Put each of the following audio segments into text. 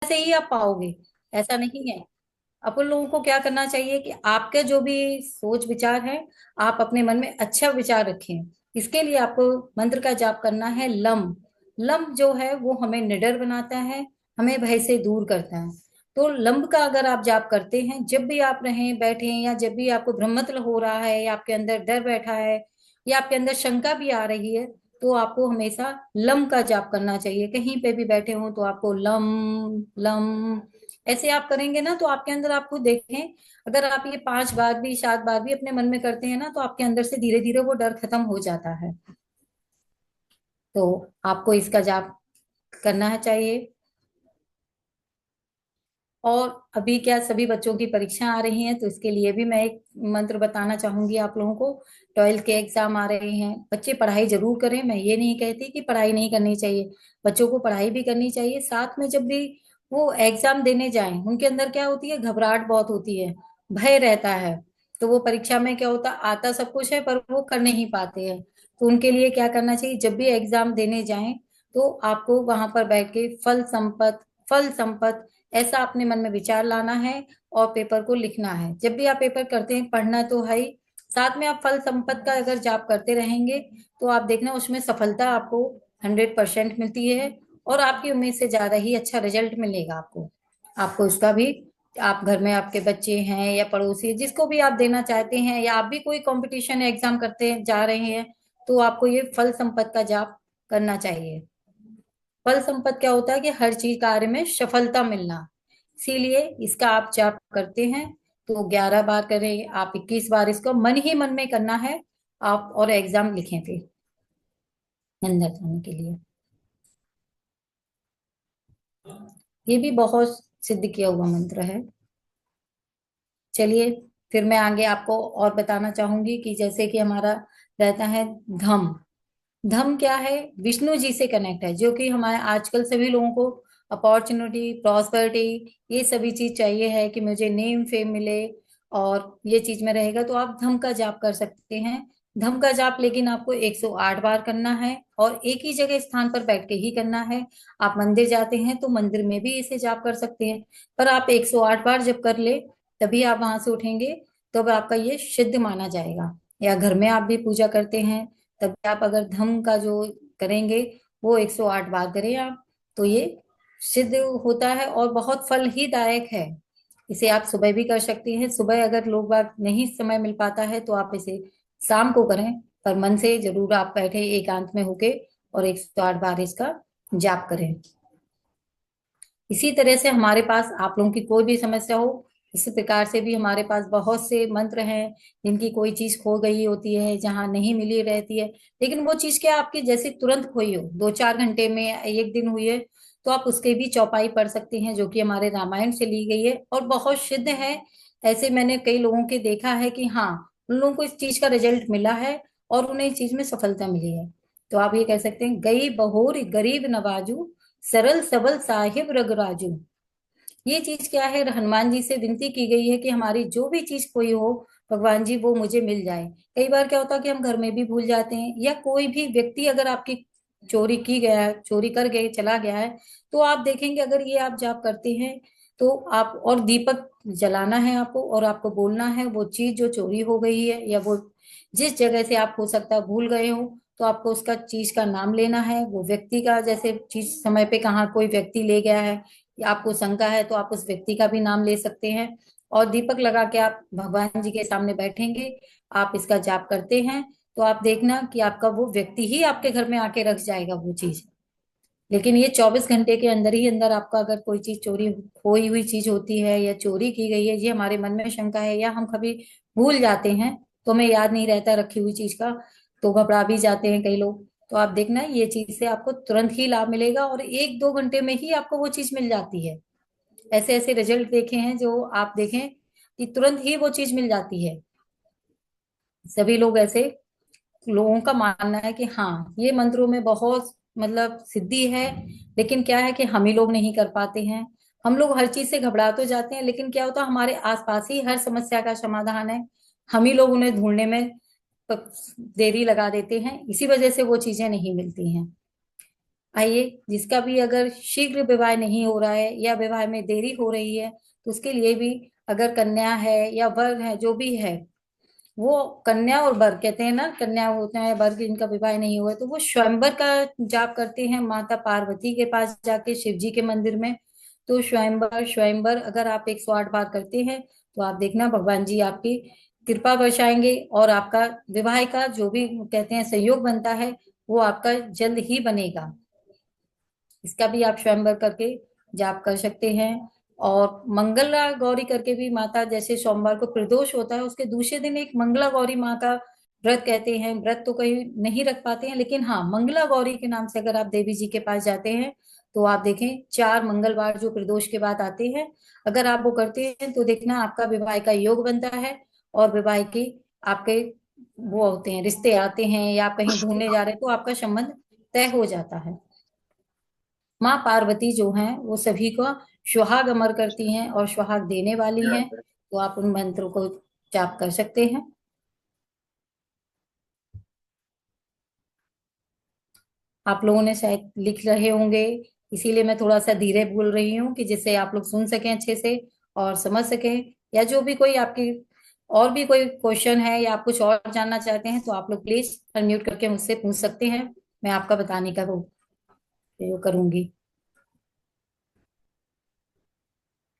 से ही आप पाओगे, ऐसा नहीं है। अपन लोगों को क्या करना चाहिए कि आपके जो भी सोच विचार है, आप अपने मन में अच्छा विचार रखें। इसके लिए आपको मंत्र का जाप करना है, लम। लम जो है वो हमें निडर बनाता है, हमें भय से दूर करता है। तो लंब का अगर आप जाप करते हैं, जब भी आप रहें बैठे या जब भी आपको भ्रमत्ल हो रहा है या आपके अंदर डर बैठा है या आपके अंदर शंका भी आ रही है, तो आपको हमेशा लम का जाप करना चाहिए। कहीं पे भी बैठे हो तो आपको लम लम ऐसे आप करेंगे ना, तो आपके अंदर आप खुद देखें, अगर आप ये 5 बार भी 7 बार भी अपने मन में करते हैं ना, तो आपके अंदर से धीरे धीरे वो डर खत्म हो जाता है। तो आपको इसका जाप करना है चाहिए। और अभी क्या सभी बच्चों की परीक्षा आ रही हैं, तो इसके लिए भी मैं एक मंत्र बताना चाहूंगी आप लोगों को। 12th के एग्जाम आ रहे हैं, बच्चे पढ़ाई जरूर करें, मैं ये नहीं कहती कि पढ़ाई नहीं करनी चाहिए। बच्चों को पढ़ाई भी करनी चाहिए, साथ में जब भी वो एग्जाम देने जाएं, उनके अंदर क्या होती है, घबराहट बहुत होती है, भय रहता है। तो वो परीक्षा में क्या होता, आता सब कुछ है पर वो कर नहीं पाते हैं। तो उनके लिए क्या करना चाहिए, जब भी एग्जाम देने जाएं, तो आपको वहां पर बैठ के फल संपत ऐसा अपने मन में विचार लाना है और पेपर को लिखना है। जब भी आप पेपर करते हैं, पढ़ना तो है ही, साथ में आप फल संपत्ति का अगर जाप करते रहेंगे, तो आप देखना उसमें सफलता आपको 100% मिलती है, और आपकी उम्मीद से ज्यादा ही अच्छा रिजल्ट मिलेगा आपको। आपको इसका भी, आप घर में आपके बच्चे हैं या पड़ोसी जिसको भी आप देना चाहते हैं, या आप भी कोई कंपटीशन एग्जाम करते जा रहे हैं, तो आपको ये फल संपत्ति का जाप करना चाहिए। फल संपत्ति क्या होता है कि हर चीज कार्य में सफलता मिलना, इसीलिए इसका आप जाप करते हैं तो 11 बार करें, आप 21 बार इसको मन ही मन में करना है आप, और एग्जाम लिखें फिर अंदर जाने के लिए। ये भी बहुत सिद्ध किया हुआ मंत्र है। चलिए, फिर मैं आगे आपको और बताना चाहूंगी कि जैसे कि हमारा रहता है धम। धम क्या है, विष्णु जी से कनेक्ट है, जो कि हमारे आजकल सभी लोगों को अपॉर्चुनिटी, प्रॉस्पेरिटी, ये सभी चीज चाहिए है कि मुझे नेम फेम मिले, और ये चीज में रहेगा तो आप धम का जाप कर सकते हैं। धम का जाप लेकिन आपको 108 बार करना है, और एक ही जगह स्थान पर बैठ के ही करना है। आप मंदिर जाते हैं तो मंदिर में भी इसे जाप कर सकते हैं, पर आप 108 बार जब कर ले, तभी आप वहां से उठेंगे, तब आपका ये सिद्ध माना जाएगा। या घर में आप भी पूजा करते हैं, तब आप अगर धम का जो करेंगे, वो 108 बार करें आप, तो ये सिद्ध होता है और बहुत फल ही दायक है। इसे आप सुबह भी कर सकती हैं, सुबह अगर लोग बाग नहीं समय मिल पाता है तो आप इसे शाम को करें, पर मन से जरूर आप बैठे एकांत में होके और 108 बार इसका जाप करें। इसी तरह से हमारे पास आप लोगों की कोई भी समस्या हो, इसी प्रकार से भी हमारे पास बहुत से मंत्र हैं, जिनकी कोई चीज खो गई होती है, जहां नहीं मिली रहती है, लेकिन वो चीज क्या आपकी जैसे तुरंत खोई हो, 2-4 घंटे में या एक दिन हुई है, तो आप उसके भी चौपाई पढ़ सकते हैं, जो कि हमारे रामायण से ली गई है और बहुत सिद्ध है। ऐसे मैंने कई लोगों के देखा है कि हाँ, उन लोगों को इस चीज का रिजल्ट मिला है और उन्हें इस चीज में सफलता मिली है। तो आप ये कह सकते हैं, गई बहोर गरीब नवाजू, सरल सबल साहिब रघुराजू। ये चीज क्या है, हनुमान जी से विनती की गई है कि हमारी जो भी चीज कोई हो, भगवान जी वो मुझे मिल जाए। कई बार क्या होता है कि हम घर में भी भूल जाते हैं, या कोई भी व्यक्ति अगर आपकी चोरी की गया है, चोरी कर गए चला गया है, तो आप देखेंगे अगर ये आप जाप करते हैं, तो आप और दीपक जलाना है आपको, और आपको बोलना है वो चीज जो चोरी हो गई है, या वो जिस जगह से आप हो सकता है भूल गए हो, तो आपको उसका चीज का नाम लेना है, वो व्यक्ति का, जैसे चीज समय पे कहाँ कोई व्यक्ति ले गया है या आपको शंका है, तो आप उस व्यक्ति का भी नाम ले सकते हैं। और दीपक लगा के आप भगवान जी के सामने बैठेंगे, आप इसका जाप करते हैं, तो आप देखना कि आपका वो व्यक्ति ही आपके घर में आके रख जाएगा वो चीज। लेकिन ये 24 घंटे के अंदर ही अंदर आपका अगर कोई चीज चोरी, खोई हुई चीज होती है या चोरी की गई है, ये हमारे मन में शंका है, या हम कभी भूल जाते हैं, तो हमें याद नहीं रहता रखी हुई चीज का, तो घबरा भी जाते हैं कई लोग, तो आप देखना ये चीज से आपको तुरंत ही लाभ मिलेगा, और 1-2 घंटे में ही आपको वो चीज मिल जाती है। ऐसे ऐसे रिजल्ट देखे हैं जो आप देखें कि तुरंत ही वो चीज मिल जाती है। सभी लोग ऐसे, लोगों का मानना है कि हाँ, ये मंत्रों में बहुत मतलब सिद्धि है, लेकिन क्या है कि हम ही लोग नहीं कर पाते हैं। हम लोग हर चीज से घबरा तो जाते हैं, लेकिन क्या होता है हमारे आसपास ही हर समस्या का समाधान है, हम ही लोग उन्हें ढूंढने में देरी लगा देते हैं, इसी वजह से वो चीजें नहीं मिलती हैं। आइए, जिसका भी अगर शीघ्र विवाह नहीं हो रहा है या विवाह में देरी हो रही है, तो उसके लिए भी, अगर कन्या है या वर है जो भी है, वो कन्या और वर कहते हैं ना, कन्या होते हैं वर जिनका विवाह नहीं हुआ है, तो वो स्वयंवर का जाप करते हैं माता पार्वती के पास जाके, शिव जी के मंदिर में। तो स्वयंवर स्वयंवर अगर आप 108 बार करते हैं, तो आप देखना भगवान जी आपकी कृपा बरसाएंगे, और आपका विवाह का जो भी कहते हैं संयोग बनता है, वो आपका जल्द ही बनेगा। इसका भी आप स्वयंवर करके जाप कर सकते हैं। और मंगला गौरी करके भी माता, जैसे सोमवार को प्रदोष होता है, उसके दूसरे दिन एक मंगला गौरी माँ का व्रत कहते हैं। व्रत तो कहीं नहीं रख पाते हैं, लेकिन हाँ, मंगला गौरी के नाम से अगर आप देवी जी के पास जाते हैं, तो आप देखें 4 मंगलवार जो प्रदोष के बाद आते हैं, अगर आप वो करते हैं, तो देखना आपका विवाह का योग बनता है। और विवाह की आपके वो होते हैं, रिश्ते आते हैं, या आप कहीं ढूंढने जा रहे हैं, तो आपका संबंध तय हो जाता है। माँ पार्वती जो हैं वो सभी को सुहाग अमर करती हैं और सुहाग देने वाली हैं। तो आप उन मंत्रों को जाप कर सकते हैं। आप लोगों ने शायद लिख रहे होंगे, इसीलिए मैं थोड़ा सा धीरे बोल रही हूँ, कि जिससे आप लोग सुन सकें अच्छे से और समझ सकें। या जो भी कोई आपकी और भी कोई क्वेश्चन है, या आप कुछ और जानना चाहते हैं, तो आप लोग प्लीज अनम्यूट करके मुझसे पूछ सकते हैं। मैं आपका बताने का वो करूंगी।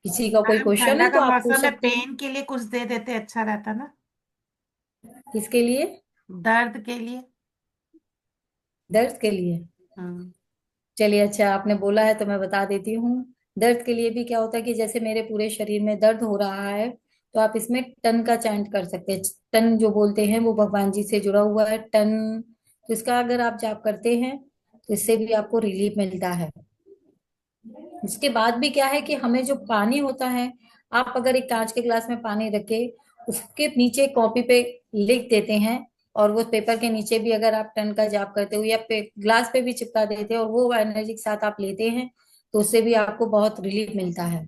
किसी का कोई मैम क्वेश्चन ठंडा है का तो आप पूछ मौसम है, सकते हैं। पेन के लिए कुछ दे देते अच्छा रहता ना। किसके लिए? दर्द के लिए। दर्द के लिए? हम्म। चलिए, अच्छा आपने बोला है तो मैं बता देती हूँ। दर्द के लिए भी क्या होता है कि जैसे मेरे पूरे शरीर में दर्द हो रहा है, तो आप इसमें टन का चैंट कर सकते हैं। टन जो बोलते हैं वो भगवान जी से जुड़ा हुआ है, टन। तो इसका अगर आप जाप करते हैं, तो इससे भी आपको रिलीफ मिलता है। उसके बाद भी क्या है कि हमें जो पानी होता है, आप अगर एक कांच के ग्लास में पानी रखे, उसके नीचे कॉपी पे लिख देते हैं, और वो पेपर के नीचे भी अगर आप टन का जाप करते हो, या ग्लास पे भी चिपका देते हैं, और वो एनर्जी के साथ आप लेते हैं, तो उससे भी आपको बहुत रिलीफ मिलता है।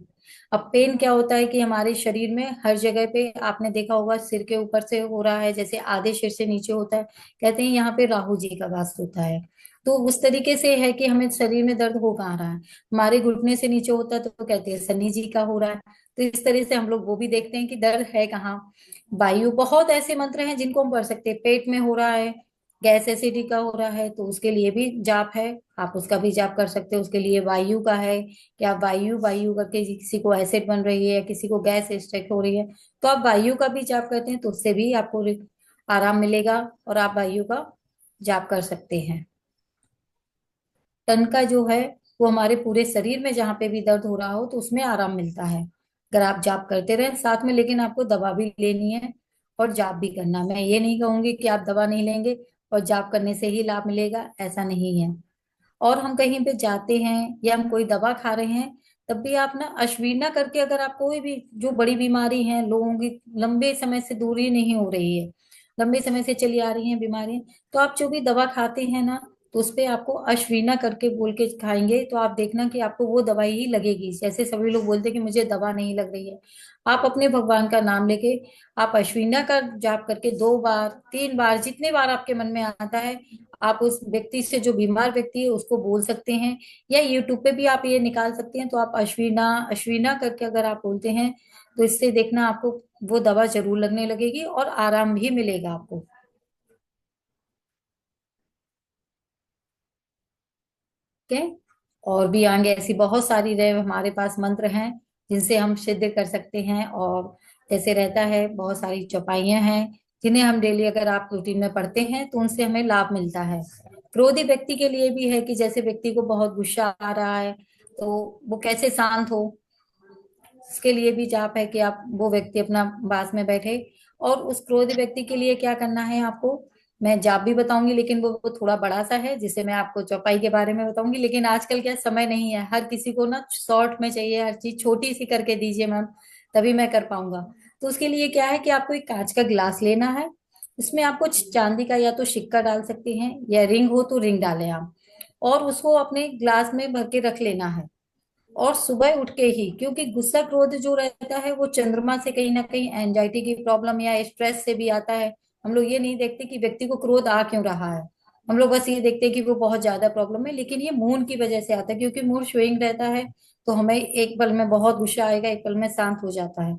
अब पेन क्या होता है कि हमारे शरीर में हर जगह पे, आपने देखा होगा सिर के ऊपर से हो रहा है, जैसे आधे सिर से नीचे होता है, कहते हैं यहाँ पे राहु जी का वास होता है। तो उस तरीके से है कि हमें शरीर में दर्द हो कहाँ रहा है, हमारे घुटने से नीचे होता है तो कहते हैं शनि जी का हो रहा है। तो इस तरह से हम लोग वो भी देखते हैं कि दर्द है कहाँ। वायु, बहुत ऐसे मंत्र हैं जिनको हम पढ़ सकते हैं। पेट में हो रहा है, गैस एसिडिटी का हो रहा है, तो उसके लिए भी जाप है, आप उसका भी जाप कर सकते हो। उसके लिए वायु का है कि आप वायु वायु करके, किसी को एसिड बन रही है, किसी को गैस स्ट्रक हो रही है, तो आप वायु का भी जाप करते हैं, तो उससे भी आपको आराम मिलेगा, और आप वायु का जाप कर सकते हैं। तन का जो है, वो हमारे पूरे शरीर में जहां पे भी दर्द हो रहा हो, तो उसमें आराम मिलता है अगर आप जाप करते रहें साथ में। लेकिन आपको दवा भी लेनी है और जाप भी करना। मैं ये नहीं कहूंगी कि आप दवा नहीं लेंगे और जाप करने से ही लाभ मिलेगा, ऐसा नहीं है। और हम कहीं पे जाते हैं या हम कोई दवा खा रहे हैं, तब भी आप ना अश्वीना करके, अगर आप कोई भी जो बड़ी बीमारी है, लोगों की लंबे समय से दूरी नहीं हो रही है, लंबे समय से चली आ रही है बीमारी, तो आप जो भी दवा खाते हैं ना, तो उस पे आपको अश्वीना करके बोल के खाएंगे, तो आप देखना कि आपको वो दवाई ही लगेगी। जैसे सभी लोग बोलते हैं कि मुझे दवा नहीं लग रही है, आप अपने भगवान का नाम लेके, आप अश्विना का जाप करके 2 बार 3 बार, जितने बार आपके मन में आता है, आप उस व्यक्ति से, जो बीमार व्यक्ति है, उसको बोल सकते हैं। या यूट्यूब पे भी आप ये निकाल सकते हैं, तो आप अश्विना अश्विना करके अगर आप बोलते हैं, तो इससे देखना आपको वो दवा जरूर लगने लगेगी और आराम भी मिलेगा आपको। ठीक है। और भी आगे ऐसी बहुत सारी रहे हमारे पास मंत्र हैं, जिनसे हम सिद्ध कर सकते हैं। और जैसे रहता है, बहुत सारी चौपाइयां हैं जिन्हें हम डेली अगर आप रूटीन में पढ़ते हैं, तो उनसे हमें लाभ मिलता है। क्रोधी व्यक्ति के लिए भी है कि जैसे व्यक्ति को बहुत गुस्सा आ रहा है, तो वो कैसे शांत हो, इसके लिए भी जाप है कि आप, वो व्यक्ति अपना पास में बैठे। और उस क्रोधी व्यक्ति के लिए क्या करना है आपको, मैं जाप भी बताऊंगी, लेकिन वो थोड़ा बड़ा सा है, जिसे मैं आपको चौपाई के बारे में बताऊंगी। लेकिन आजकल क्या, समय नहीं है, हर किसी को ना शॉर्ट में चाहिए, हर चीज छोटी सी करके दीजिए मैम, तभी मैं कर पाऊंगा। तो उसके लिए क्या है कि आपको एक कांच का गिलास लेना है, उसमें आप कुछ चांदी का या तो सिक्का डाल सकते हैं, या रिंग हो तो रिंग डालें आप, और उसको अपने ग्लास में भर के रख लेना है। और सुबह उठ के ही, क्योंकि गुस्सा क्रोध जो रहता है, वो चंद्रमा से कहीं ना कहीं एंजाइटी की प्रॉब्लम या स्ट्रेस से भी आता है। हम लोग ये नहीं देखते कि व्यक्ति को क्रोध आ क्यों रहा है, हम लोग बस ये देखते हैं कि वो बहुत ज्यादा प्रॉब्लम है, लेकिन ये मूड की वजह से आता है, क्योंकि मूड स्विंग रहता है। तो हमें एक पल में बहुत गुस्सा आएगा, एक पल में शांत हो जाता है।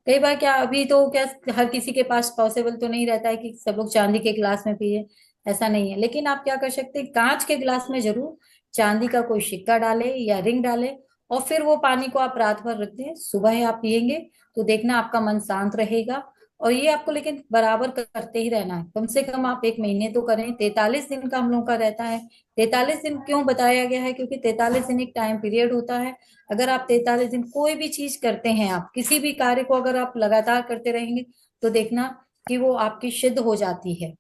कई बार क्या, अभी तो क्या हर किसी के पास पॉसिबल तो नहीं रहता है कि सब लोग चांदी के गिलास में पिए, ऐसा नहीं है। लेकिन आप क्या कर सकते हैं, कांच के गिलास में जरूर चांदी का कोई सिक्का डाले या रिंग डाले, और फिर वो पानी को आप रात भर रख दें, सुबह आप पियेंगे तो देखना आपका मन शांत रहेगा। और ये आपको लेकिन बराबर करते ही रहना है, कम से कम आप एक महीने तो करें। 43 दिन का हम लोगों का रहता है। 43 दिन क्यों बताया गया है, क्योंकि 43 दिन एक टाइम पीरियड होता है। अगर आप 43 दिन कोई भी चीज करते हैं, आप किसी भी कार्य को अगर आप लगातार करते रहेंगे, तो देखना कि वो आपकी सिद्ध हो जाती है।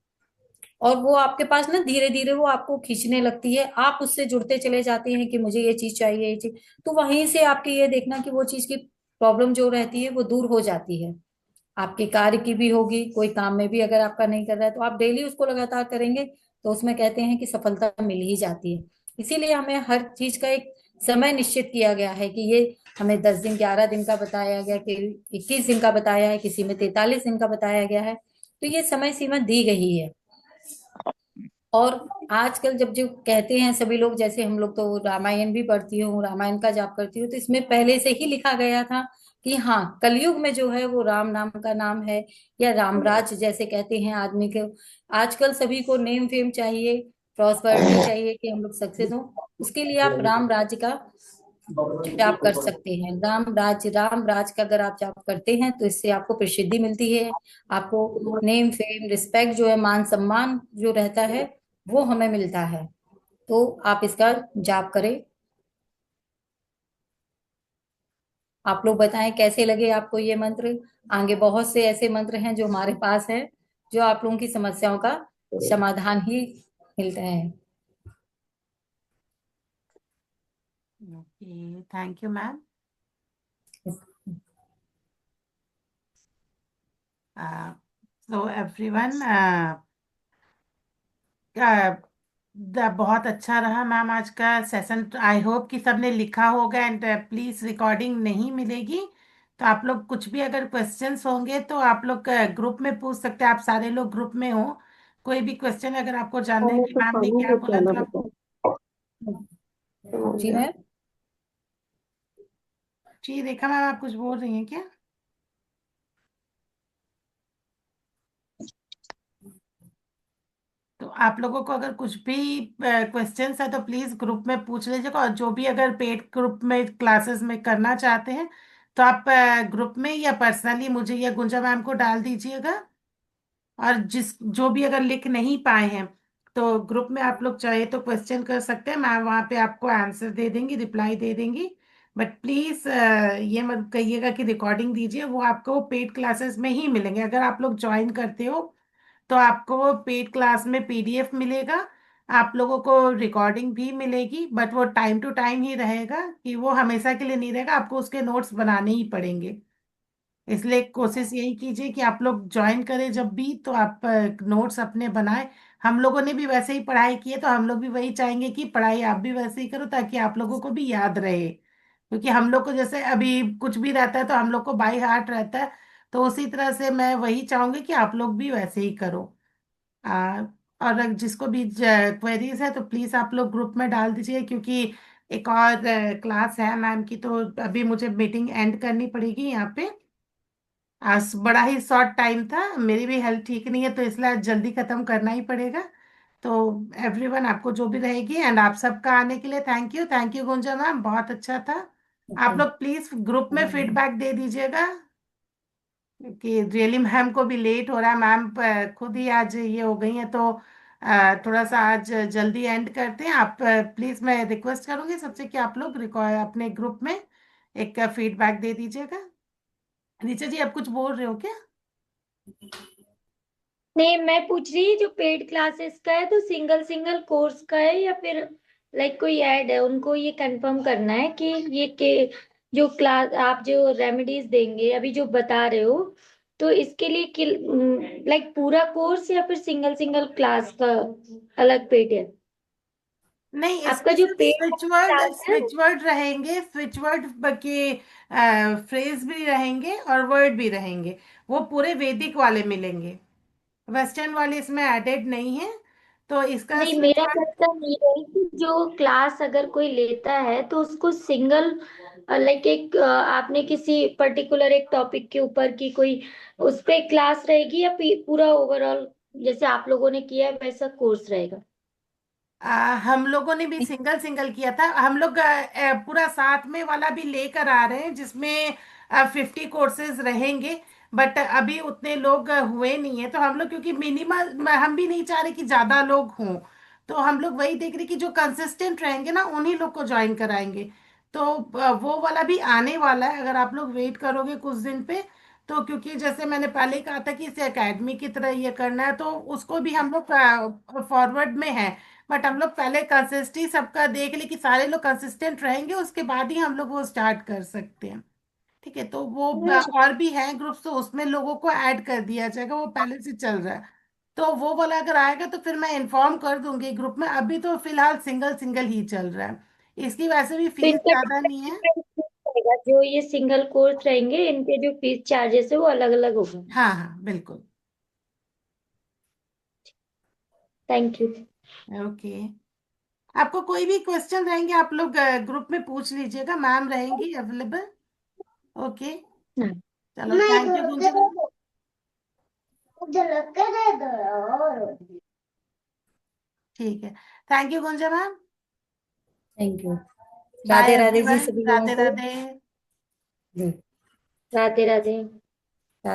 और वो आपके पास ना धीरे धीरे वो आपको खींचने लगती है, आप उससे जुड़ते चले जाते हैं कि मुझे ये चीज चाहिए, ये चीज। तो वहीं से आपकी ये देखना कि वो चीज की प्रॉब्लम जो रहती है वो दूर हो जाती है। आपके कार्य की भी होगी, कोई काम में भी अगर आपका नहीं कर रहा है तो आप डेली उसको लगातार करेंगे, तो उसमें कहते हैं कि सफलता मिल ही जाती है। इसीलिए हमें हर चीज का एक समय निश्चित किया गया है कि ये हमें 10 दिन, 11 दिन का बताया गया, कि 21 दिन का बताया है, किसी में 43 दिन का बताया गया है। तो ये समय सीमा दी गई है। और आजकल जब जो कहते हैं सभी लोग, जैसे हम लोग तो रामायण भी पढ़ती हूँ, रामायण का जाप करती हूँ, तो इसमें पहले से ही लिखा गया था कि हाँ, कलयुग में जो है वो राम नाम का नाम है, या रामराज जैसे कहते हैं आदमी के। आजकल सभी को नेम फेम चाहिए, प्रॉस्पेरिटी चाहिए कि हम लोग सक्सेस हो। उसके लिए आप राम राज्य का जाप कर सकते हैं। राम राज का अगर आप जाप करते हैं तो इससे आपको प्रसिद्धि मिलती है। आपको नेम फेम रिस्पेक्ट जो है, मान सम्मान जो रहता है, वो हमें मिलता है। तो आप इसका जाप करें। आप लोग बताएं कैसे लगे आपको ये मंत्र। आगे बहुत से ऐसे मंत्र हैं जो हमारे पास हैं, जो आप लोगों की समस्याओं का समाधान ही मिलता है। Okay, thank you ma'am. So everyone, बहुत अच्छा रहा मैम आज का सेशन। आई होप कि सबने लिखा होगा, एंड प्लीज रिकॉर्डिंग नहीं मिलेगी। तो आप लोग कुछ भी अगर क्वेश्चंस होंगे तो आप लोग ग्रुप में पूछ सकते हैं। आप सारे लोग ग्रुप में हो, कोई भी क्वेश्चन अगर आपको जानना है हमें कि तो मैम ने पानी क्या लेके बोला, आना तो आप। होता जी है। मैम। जी रेखा मैम, आप कुछ बोल रही हैं क्या? तो आप लोगों को अगर कुछ भी क्वेश्चंस है तो प्लीज ग्रुप में पूछ लीजिएगा। और जो भी अगर पेड ग्रुप में क्लासेस में करना चाहते हैं तो आप ग्रुप में या पर्सनली मुझे या गुंजा मैम को डाल दीजिएगा। और जिस जो भी अगर लिख नहीं पाए हैं तो ग्रुप में आप लोग चाहे तो क्वेश्चन कर सकते हैं, मैम वहाँ पे आपको आंसर दे देंगी, रिप्लाई दे देंगी। बट प्लीज ये मत कहिएगा कि रिकॉर्डिंग दीजिए, वो आपको पेड क्लासेस में ही मिलेंगे। अगर आप लोग ज्वाइन करते हो तो आपको पेड क्लास में पीडीएफ मिलेगा, आप लोगों को रिकॉर्डिंग भी मिलेगी। बट वो टाइम टू टाइम ही रहेगा, कि वो हमेशा के लिए नहीं रहेगा, आपको उसके नोट्स बनाने ही पड़ेंगे। इसलिए कोशिश यही कीजिए कि आप लोग ज्वाइन करें जब भी तो आप नोट्स अपने बनाएं। हम लोगों ने भी वैसे ही पढ़ाई की है, तो हम लोग भी वही चाहेंगे कि पढ़ाई आप भी वैसे ही करो, ताकि आप लोगों को भी याद रहे। क्योंकि हम लोग को जैसे अभी कुछ भी रहता है तो हम लोग को बाई हार्ट रहता है। तो उसी तरह से मैं वही चाहूंगी कि आप लोग भी वैसे ही करो। आ, और जिसको भी क्वेरीज है तो प्लीज आप लोग ग्रुप में डाल दीजिए, क्योंकि एक और क्लास है मैम की, तो अभी मुझे मीटिंग एंड करनी पड़ेगी यहाँ पे। आज बड़ा ही शॉर्ट टाइम था, मेरी भी हेल्थ ठीक नहीं है, तो इसलिए आज जल्दी खत्म करना ही पड़ेगा। तो एवरीवन, आपको जो भी रहेगी, एंड आप सबका आने के लिए थैंक यू गुंजा मैम, बहुत अच्छा था। आप लोग प्लीज ग्रुप में फीडबैक दे दीजिएगा, कि रियली मैम को भी लेट हो रहा है। मैम खुद ही आज ये हो गई है, तो थोड़ा सा आज जल्दी एंड करते हैं। आप प्लीज, मैं रिक्वेस्ट करूंगी सबसे कि आप लोग अपने ग्रुप में एक फीडबैक दे दीजिएगा। रीचा जी, आप कुछ बोल रहे हो क्या? नहीं, मैं पूछ रही जो पेड क्लासेस का है तो सिंगल सिंगल कोर्स का है या फिर लाइक कोई ऐड है, उनको ये कंफर्म करना है कि ये के जो क्लास आप जो रेमेडीज देंगे अभी जो बता रहे हो, तो इसके लिए लाइक पूरा कोर्स या फिर सिंगल सिंगल क्लास का अलग पेड है। नहीं, आपका इसमें जो सिर्फ पेड क्लास है। स्विच वर्ड रहेंगे, स्विच वर्ड के फ्रेज भी रहेंगे और वर्ड भी रहेंगे। वो पूरे वैदिक वाले मिलेंगे, वेस्टर्न वाले इसमें एडेड नहीं है। तो इसका नहीं, मेरा स्क्रीनशॉट। क्वेश्चन ये है कि जो क्लास अगर कोई लेता है तो उसको सिंगल लाइक एक आपने किसी पर्टिकुलर एक टॉपिक के ऊपर की कोई उस पे क्लास रहेगी या पूरा ओवरऑल जैसे आप लोगों ने किया है वैसा कोर्स रहेगा? हम लोगों ने भी सिंगल सिंगल किया था। हम लोग पूरा साथ में वाला भी लेकर आ रहे हैं, जिसमें 50 कोर्सेज रहेंगे। बट अभी उतने लोग हुए नहीं है, तो हम लोग क्योंकि मिनिमल, हम भी नहीं चाह रहे कि ज्यादा लोग हों, तो हम लोग वही देख रहे कि जो कंसिस्टेंट रहेंगे ना उन्हीं लोग को ज्वाइन कराएंगे। तो वो वाला भी आने वाला है, अगर आप लोग वेट करोगे कुछ दिन पे। तो क्योंकि जैसे मैंने पहले ही कहा था कि इसे एकेडमी की तरह ये करना है, तो उसको भी हम लोग फॉरवर्ड में है। बट हम लोग पहले कंसिस्टेंसी सबका देख ले कि सारे लोग कंसिस्टेंट रहेंगे, उसके बाद ही हम लोग वो स्टार्ट कर सकते हैं। ठीक है, तो वो और भी हैं ग्रुप्स, तो उसमें लोगों को ऐड कर दिया जाएगा, वो पहले से चल रहा है। तो वो वाला अगर आएगा तो फिर मैं इन्फॉर्म कर दूंगी ग्रुप में। अभी तो फिलहाल सिंगल सिंगल ही चल रहा है। इसकी वैसे भी तो फीस इनका ज्यादा नहीं है। रहेगा, जो ये सिंगल कोर्स रहेंगे इनके जो फीस चार्जेस है वो अलग अलग होगा? हाँ हाँ बिल्कुल। Thank you. ओके। आपको कोई भी क्वेश्चन रहेंगे आप लोग ग्रुप में पूछ लीजिएगा, मैम रहेंगी अवेलेबल। ओके। चलो, थैंक यू गुंजन मैम। ठीक है, thank you Gunjan ma'am. Thank you. Bye Radhe Radhe ji everyone, सभी लोगों राधे को। राधे। जी। राधे राधे।